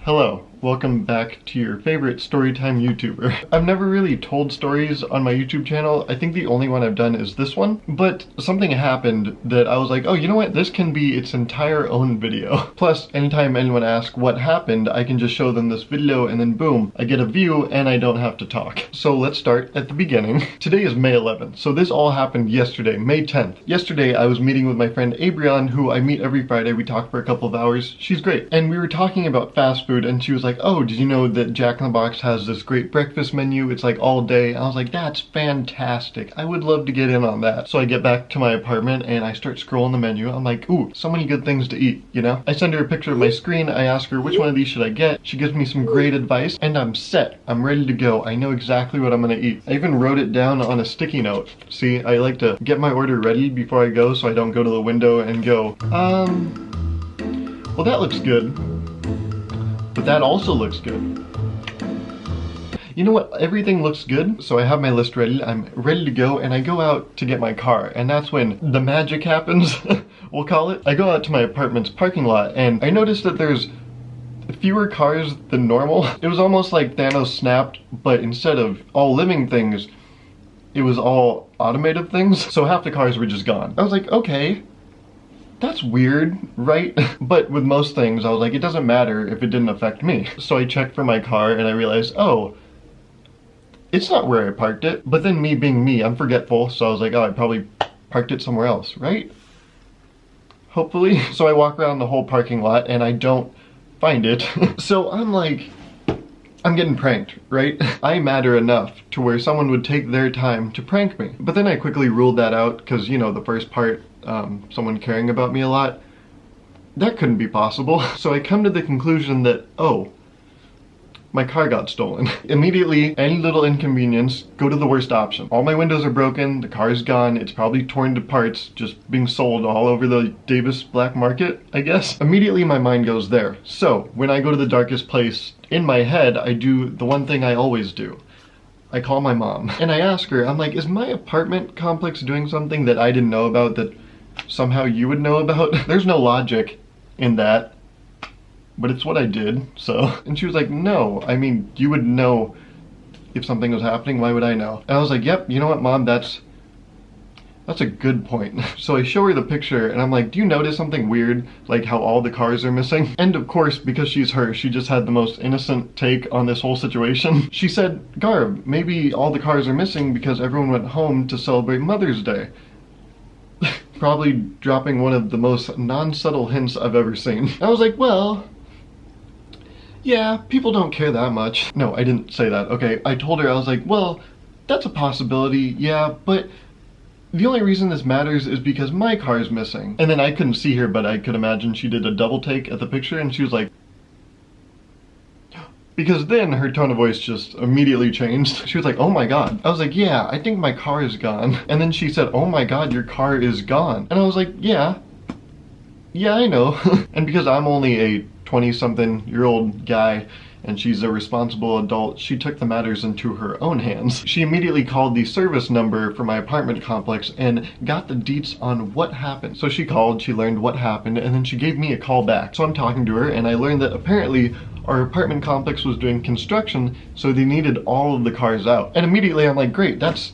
Hello, welcome back to your favorite storytime YouTuber. I've never really told stories on my YouTube channel. I think the only one I've done is this one, but something happened that I was like, oh, you know what? This can be its entire own video. Plus, anytime anyone asks what happened, I can just show them this video and then boom, I get a view and I don't have to talk. So let's start at the beginning. Today is May 11th, so this all happened yesterday, May 10th. Yesterday, I was meeting with my friend Abrion, who I meet every Friday. We talk for a couple of hours. She's great. And we were talking about fast food and she was like, oh, did you know that Jack in the Box has this great breakfast menu? It's like all day. I was like, that's fantastic. I would love to get in on that. So I get back to my apartment and I start scrolling the menu. I'm like, ooh, so many good things to eat, you know? I send her a picture of my screen. I ask her, which one of these should I get? She gives me some great advice and I'm set. I'm ready to go. I know exactly what I'm gonna eat. I even wrote it down on a sticky note. See, I like to get my order ready before I go so I don't go to the window and go, well, that looks good. But that also looks good. You know what? Everything looks good, so I have my list ready. I'm ready to go, and I go out to get my car, and that's when the magic happens, we'll call it. I go out to my apartment's parking lot, and I noticed that there's fewer cars than normal. It was almost like Thanos snapped, but instead of all living things, it was all automated things. So half the cars were just gone. I was like, okay. That's weird, right? But with most things, I was like, it doesn't matter if it didn't affect me. So I checked for my car and I realized, oh, it's not where I parked it. But then me being me, I'm forgetful. So I was like, oh, I probably parked it somewhere else, right? Hopefully. So I walk around the whole parking lot and I don't find it. So I'm like, I'm getting pranked, right? I matter enough to where someone would take their time to prank me. But then I quickly ruled that out because, you know, the first part, someone caring about me a lot, that couldn't be possible. So I come to the conclusion that, oh, my car got stolen. Immediately, any little inconvenience, go to the worst option. All my windows are broken, the car's gone, it's probably torn to parts, just being sold all over the Davis black market, I guess. Immediately my mind goes there. So when I go to the darkest place in my head, I do the one thing I always do. I call my mom and I ask her, I'm like, is my apartment complex doing something that I didn't know about that somehow you would know about? There's no logic in that, but it's what I did, so. And she was like, no, I mean, you would know if something was happening, why would I know? And I was like, yep, you know what, Mom, that's a good point. So I show her the picture and I'm like, do you notice something weird? Like how all the cars are missing? And of course, because she's her, she just had the most innocent take on this whole situation. She said, Gauruv, maybe all the cars are missing because everyone went home to celebrate Mother's Day. Probably dropping one of the most non-subtle hints I've ever seen. I was like, well, yeah, people don't care that much. No, I didn't say that, okay. I told her, I was like, well, that's a possibility, yeah, but the only reason this matters is because my car is missing. And then I couldn't see her, but I could imagine she did a double take at the picture and she was like, because then her tone of voice just immediately changed. She was like, oh my God. I was like, yeah, I think my car is gone. And then she said, oh my God, your car is gone. And I was like, yeah, I know. And because I'm only a 20-something-year-old guy and she's a responsible adult, she took the matters into her own hands. She immediately called the service number for my apartment complex and got the deets on what happened. So she called, she learned what happened, and then she gave me a call back. So I'm talking to her and I learned that apparently our apartment complex was doing construction, so they needed all of the cars out. And immediately I'm like, great, that's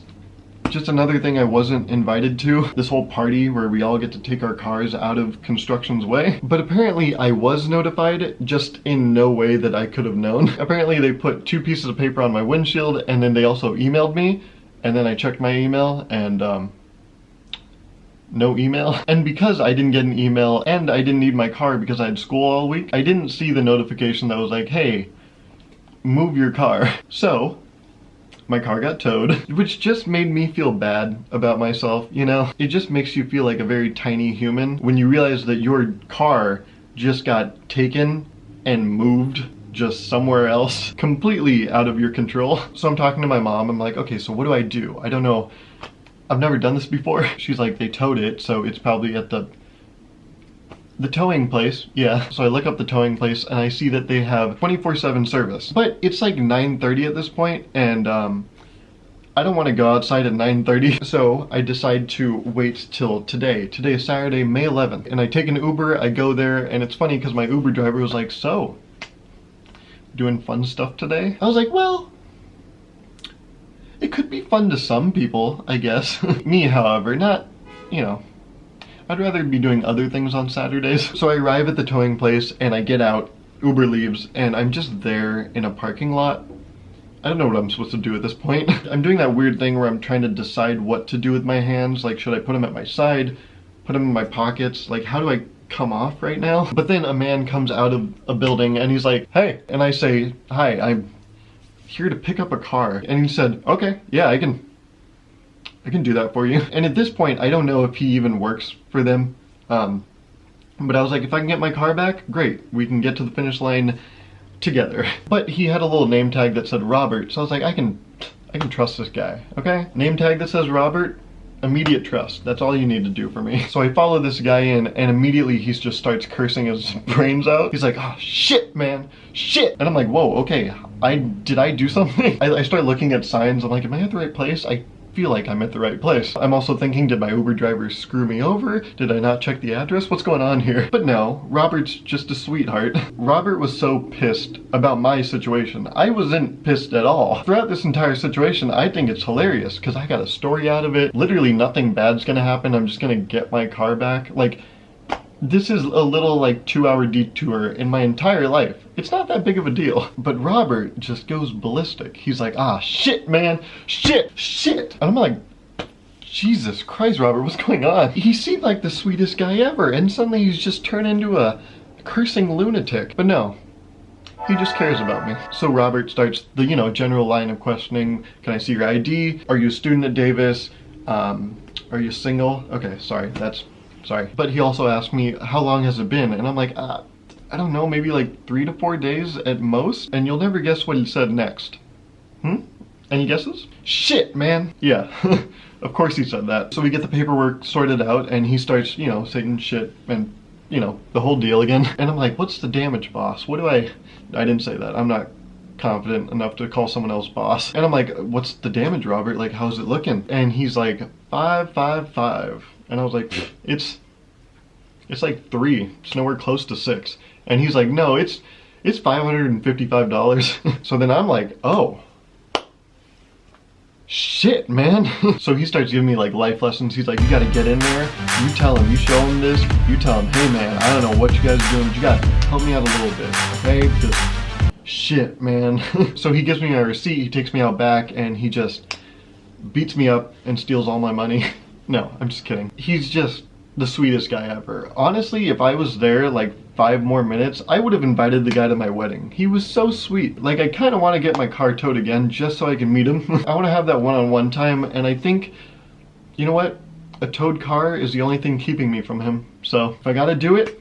just another thing I wasn't invited to. This whole party where we all get to take our cars out of construction's way. But apparently I was notified, just in no way that I could have known. Apparently they put 2 pieces of paper on my windshield and then they also emailed me. And then I checked my email and no email. And because I didn't get an email and I didn't need my car because I had school all week, I didn't see the notification that was like, hey, move your car. So my car got towed, which just made me feel bad about myself, you know? It just makes you feel like a very tiny human when you realize that your car just got taken and moved just somewhere else, completely out of your control. So I'm talking to my mom, I'm like, okay, so what do? I don't know. I've never done this before. She's like, they towed it, so it's probably at the towing place, yeah. So I look up the towing place and I see that they have 24/7 service. But it's like 9:30 at this point and I don't want to go outside at 9:30. So I decide to wait till today. Today is Saturday, May 11th. And I take an Uber, I go there, and it's funny because my Uber driver was like, so, doing fun stuff today. I was like, well, it could be fun to some people, I guess. Me, however, not, you know, I'd rather be doing other things on Saturdays. So I arrive at the towing place and I get out, Uber leaves, and I'm just there in a parking lot. I don't know what I'm supposed to do at this point. I'm doing that weird thing where I'm trying to decide what to do with my hands. Like, should I put them at my side, put them in my pockets? Like, how do I come off right now? But then a man comes out of a building and he's like, hey. And I say, hi, I'm here to pick up a car. And he said, okay, yeah, I can do that for you. And at this point, I don't know if he even works for them. But I was like, if I can get my car back, great. We can get to the finish line together. But he had a little name tag that said Robert, so I was like, I can trust this guy, okay? Name tag that says Robert, immediate trust. That's all you need to do for me. So I follow this guy in, and immediately he just starts cursing his brains out. He's like, oh, shit, man, shit. And I'm like, whoa, okay, did I do something? I start looking at signs. I'm like, am I at the right place? I feel like I'm at the right place. I'm also thinking, did my Uber driver screw me over? Did I not check the address? What's going on here? But no, Robert's just a sweetheart. Robert was so pissed about my situation. I wasn't pissed at all. Throughout this entire situation, I think it's hilarious because I got a story out of it. Literally nothing bad's gonna happen. I'm just gonna get my car back. Like, this is a little like 2-hour detour in my entire life. It's not that big of a deal. But Robert just goes ballistic. He's like, ah, shit, man, shit. And I'm like, Jesus Christ, Robert, what's going on? He seemed like the sweetest guy ever, and suddenly he's just turned into a cursing lunatic. But no, he just cares about me. So Robert starts the, you know, general line of questioning. Can I see your ID? Are you a student at Davis? Are you single? Okay, sorry. But he also asked me, how long has it been? And I'm like, I don't know, maybe like 3 to 4 days at most. And you'll never guess what he said next. Any guesses? Shit, man. Yeah, of course he said that. So we get the paperwork sorted out and he starts, you know, saying shit and, you know, the whole deal again. And I'm like, what's the damage, boss? I didn't say that. I'm not confident enough to call someone else boss. And I'm like, what's the damage, Robert? Like, how's it looking? And he's like, 555. And I was like, it's like 3. It's nowhere close to 6. And he's like, no, it's $555. So then I'm like, oh, shit, man. So he starts giving me like life lessons. He's like, you gotta get in there. You tell him, you show him this. You tell him, hey man, I don't know what you guys are doing, but you gotta help me out a little bit, okay? Because shit, man. So he gives me my receipt. He takes me out back and he just beats me up and steals all my money. No, I'm just kidding. He's just the sweetest guy ever. Honestly, if I was there like 5 more minutes, I would have invited the guy to my wedding. He was so sweet. Like, I kind of want to get my car towed again just so I can meet him. I want to have that one-on-one time, and I think, you know what? A towed car is the only thing keeping me from him. So if I gotta do it,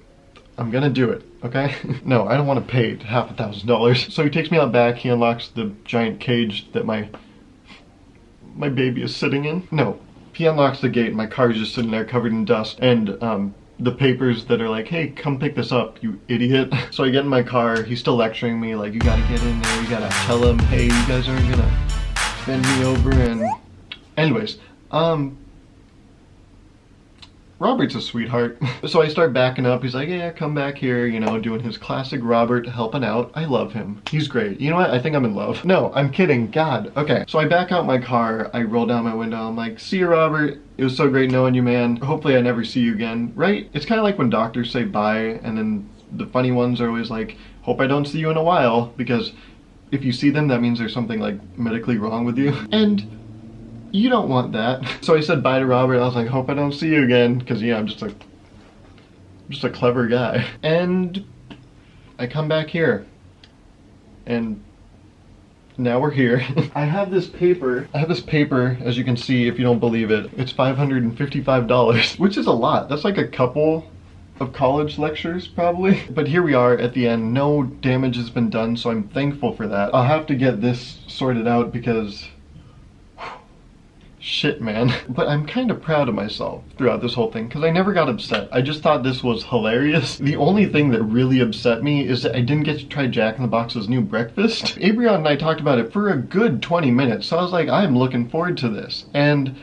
I'm gonna do it, okay? No, I don't want to pay $5,000. So he takes me out back, he unlocks the giant cage that my baby is sitting in. No. He unlocks the gate, my car's just sitting there covered in dust, and the papers that are like, hey, come pick this up, you idiot. So I get in my car, he's still lecturing me, like, you gotta get in there, you gotta tell him, hey, you guys aren't gonna bend me over, and anyways, Robert's a sweetheart. So I start backing up. He's like, yeah, come back here, you know, doing his classic Robert helping out. I love him. He's great. You know what? I think I'm in love. No, I'm kidding. God. Okay. So I back out my car. I roll down my window. I'm like, see you, Robert. It was so great knowing you, man. Hopefully I never see you again. Right? It's kind of like when doctors say bye, and then the funny ones are always like, hope I don't see you in a while, because if you see them, that means there's something like medically wrong with you. And you don't want that. So I said bye to Robert. I was like, hope I don't see you again, because yeah, I'm just a clever guy. And I come back here, and now we're here. I have this paper, as you can see, if you don't believe it. It's $555, which is a lot. That's like a couple of college lectures, probably. But here we are at the end. No damage has been done, so I'm thankful for that. I'll have to get this sorted out because shit, man. But I'm kind of proud of myself throughout this whole thing because I never got upset. I just thought this was hilarious. The only thing that really upset me is that I didn't get to try Jack in the Box's new breakfast. Abrion and I talked about it for a good 20 minutes, so I was like, I'm looking forward to this. And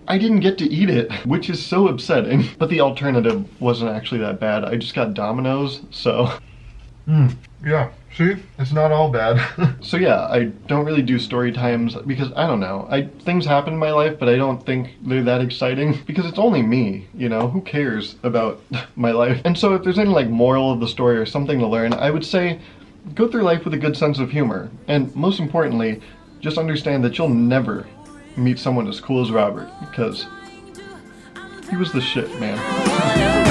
I didn't get to eat it, which is so upsetting. But the alternative wasn't actually that bad. I just got Domino's, so yeah. See, it's not all bad. So yeah, I don't really do story times because I don't know. Things happen in my life, but I don't think they're that exciting because it's only me, you know? Who cares about my life? And so if there's any like moral of the story or something to learn, I would say go through life with a good sense of humor. And most importantly, just understand that you'll never meet someone as cool as Robert because he was the shit, man.